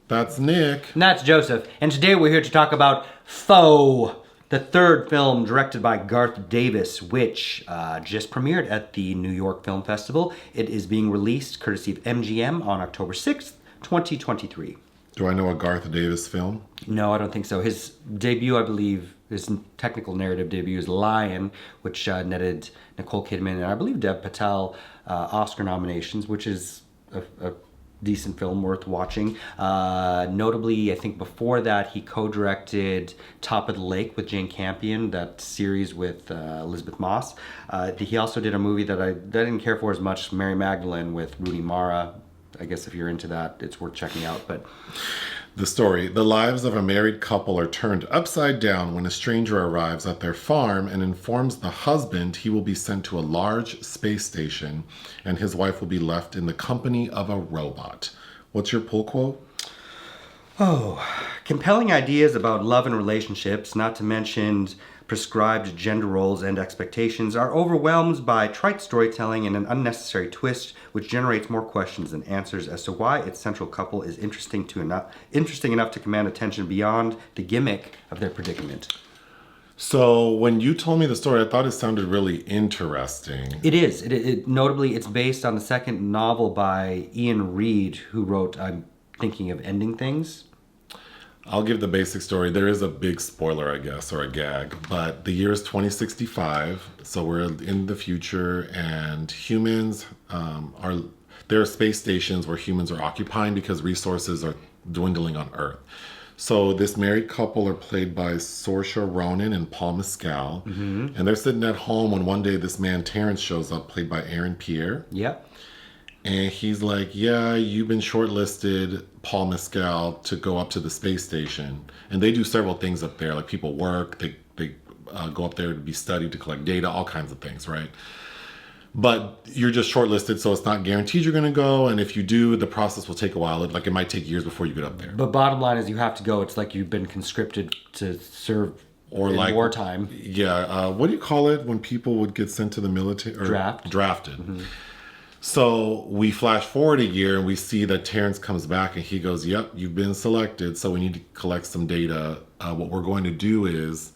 That's Nick. And that's Joseph. And today we're here to talk about Foe, the third film directed by Garth Davis, which just premiered at the New York Film Festival. It is being released courtesy of MGM on October 6th, 2023. Do I know a Garth Davis film? No, I don't think so. His debut, I believe, his technical narrative debut is Lion, which netted Nicole Kidman and I believe Dev Patel Oscar nominations, which is a decent film worth watching. Notably, I think before that, he co-directed Top of the Lake with Jane Campion, that series with Elizabeth Moss. He also did a movie that I didn't care for as much, Mary Magdalene, with Rooney Mara. I guess if you're into that, it's worth checking out. But the story: the lives of a married couple are turned upside down when a stranger arrives at their farm and informs the husband he will be sent to a large space station and his wife will be left in the company of a robot. What's your pull quote? Compelling ideas about love and relationships, not to mention prescribed gender roles and expectations, are overwhelmed by trite storytelling and an unnecessary twist which generates more questions than answers as to why its central couple is interesting enough to command attention beyond the gimmick of their predicament. So when you told me the story, I thought it sounded really interesting. It is. Notably, it's based on the second novel by Ian Reid, who wrote I'm Thinking of Ending Things. I'll give the basic story. There is a big spoiler, I guess, or a gag, but the year is 2065, so we're in the future, and humans there are space stations where humans are occupying because resources are dwindling on Earth. So this married couple are played by Saoirse Ronan and Paul Mescal, and they're sitting at home when one day this man Terrance shows up, played by Pierre. Yep. And he's like, yeah, you've been shortlisted, Paul Mescal, to go up to the space station. And they do several things up there. Like people work, they go up there to be studied, to collect data, all kinds of things, right? But you're just shortlisted, so it's not guaranteed you're going to go. And if you do, the process will take a while. It might take years before you get up there. But bottom line is you have to go. It's like you've been conscripted to serve in wartime. Yeah. What do you call it when people would get sent to the military? Drafted. Mm-hmm. So we flash forward a year and we see that Terrance comes back and he goes, yep, you've been selected. So we need to collect some data. What we're going to do is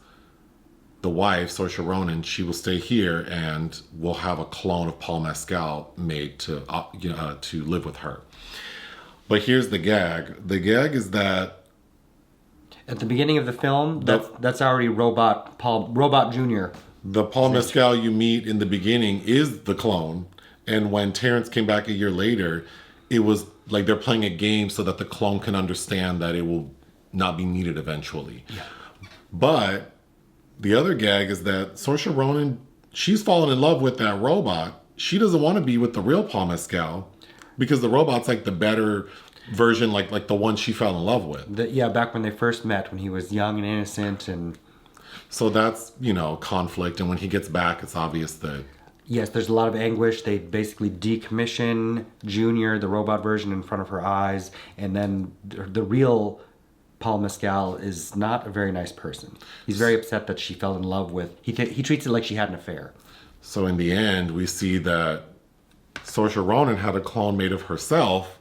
the wife, Saoirse Ronan, she will stay here and we'll have a clone of Paul Mescal made to live with her. But here's the gag. The gag is that at the beginning of the film, that's already Robot Jr. The Paul Mescal you meet in the beginning is the clone. And when Terrance came back a year later, it was like they're playing a game so that the clone can understand that it will not be needed eventually. Yeah. But the other gag is that Saoirse Ronan, she's fallen in love with that robot. She doesn't want to be with the real Paul Mescal because the robot's like the better version, like the one she fell in love with. Back when they first met, when he was young and innocent. And so that's, conflict. And when he gets back, it's obvious that... Yes, there's a lot of anguish. They basically decommission Junior, the robot version, in front of her eyes. And then the real Paul Mescal is not a very nice person. He's very upset that she fell in love with... He treats it like she had an affair. So in the end, we see that Saoirse Ronan had a clone made of herself,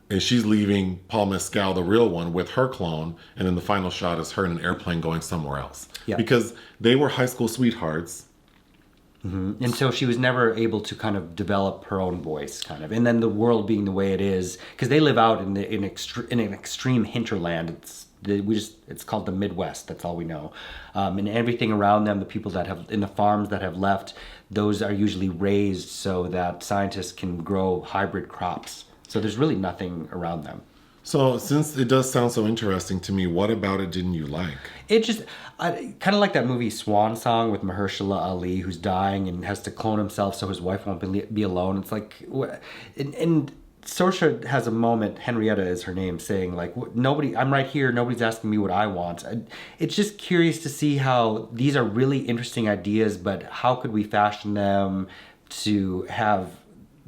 and she's leaving Paul Mescal, the real one, with her clone. And then the final shot is her in an airplane going somewhere else. Yeah. Because they were high school sweethearts. Mm-hmm. And so she was never able to kind of develop her own voice, kind of. And then the world being the way it is, because they live out in an extreme hinterland. It's called the Midwest. That's all we know. And everything around them, the people that have in the farms that have left, those are usually raised so that scientists can grow hybrid crops. So there's really nothing around them. So since it does sound so interesting to me, what about it didn't you like? I kind of like that movie Swan Song with Mahershala Ali, who's dying and has to clone himself so his wife won't be alone. It's like, and Saoirse has a moment, Henrietta is her name, saying like, I'm right here, nobody's asking me what I want. It's just curious to see how these are really interesting ideas, but how could we fashion them to have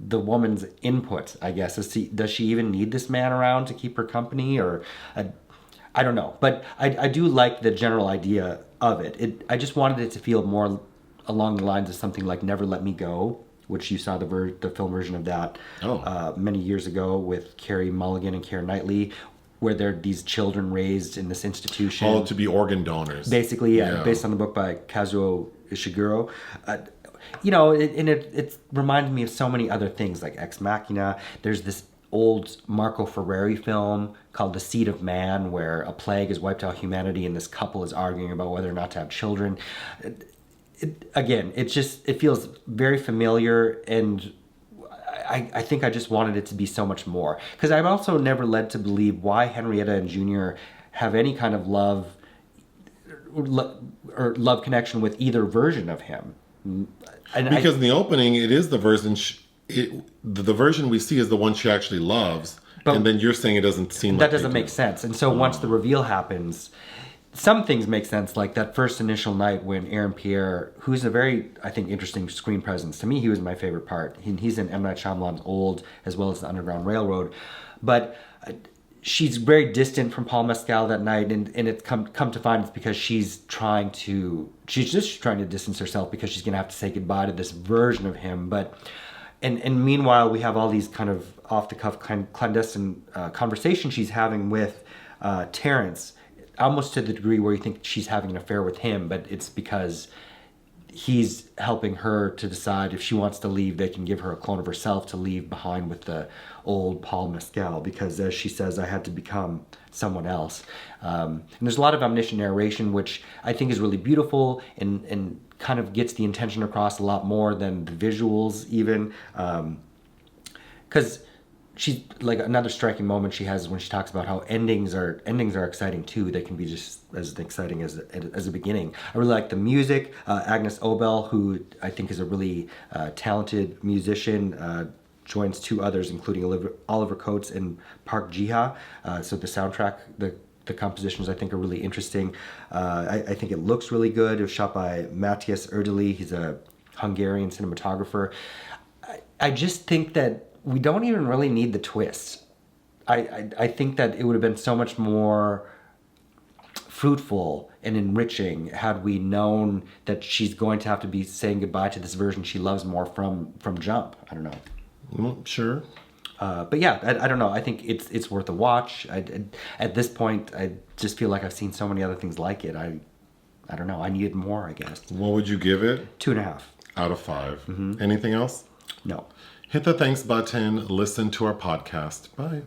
the woman's input, I guess. Does she even need this man around to keep her company? Or I don't know. But I do like the general idea of it. I just wanted it to feel more along the lines of something like Never Let Me Go, which you saw the film version of that many years ago with Carey Mulligan and Keira Knightley, where they're these children raised in this institution. All to be organ donors. Basically, yeah. Based on the book by Kazuo Ishiguro. It reminded me of so many other things like Ex Machina. There's this old Marco Ferreri film called The Seed of Man, where a plague has wiped out humanity and this couple is arguing about whether or not to have children. It feels very familiar, and I think I just wanted it to be so much more. Because I'm also never led to believe why Henrietta and Junior have any kind of love connection with either version of him. Because in the opening, it is the version the version we see is the one she actually loves, and then you're saying it doesn't seem that doesn't make sense. And so once the reveal happens, some things make sense, like that first initial night when Aaron Pierre, who's a very, I think, interesting screen presence. To me, he was my favorite part. He's in M. Night Shyamalan's Old, as well as The Underground Railroad. But she's very distant from Paul Mescal that night, and it's come to find it's because she's just trying to distance herself because she's going to have to say goodbye to this version of him. But and meanwhile, we have all these kind of off-the-cuff clandestine conversations she's having with Terrance, almost to the degree where you think she's having an affair with him, but it's because he's helping her to decide if she wants to leave, they can give her a clone of herself to leave behind with the old Paul Mescal, because as she says, I had to become someone else. And there's a lot of omniscient narration, which I think is really beautiful and kind of gets the intention across a lot more than the visuals even. Because she's like, another striking moment she has when she talks about how endings are exciting too. They can be just as exciting as the beginning. I really like the music. Agnes Obel, who I think is a really talented musician, joins two others, including Oliver Coates and Park Jiha. So the soundtrack, the compositions I think are really interesting. I think it looks really good. It was shot by Mátyás Erdély. He's a Hungarian cinematographer. I just think that we don't even really need the twists. I think that it would have been so much more fruitful and enriching had we known that she's going to have to be saying goodbye to this version she loves more from Jump. I don't know. Well, sure. But yeah, I don't know. I think it's worth a watch. At this point, I just feel like I've seen so many other things like it. I don't know. I needed more, I guess. What would you give it? 2.5. Out of 5. Mm-hmm. Anything else? No. Hit the thanks button. Listen to our podcast. Bye.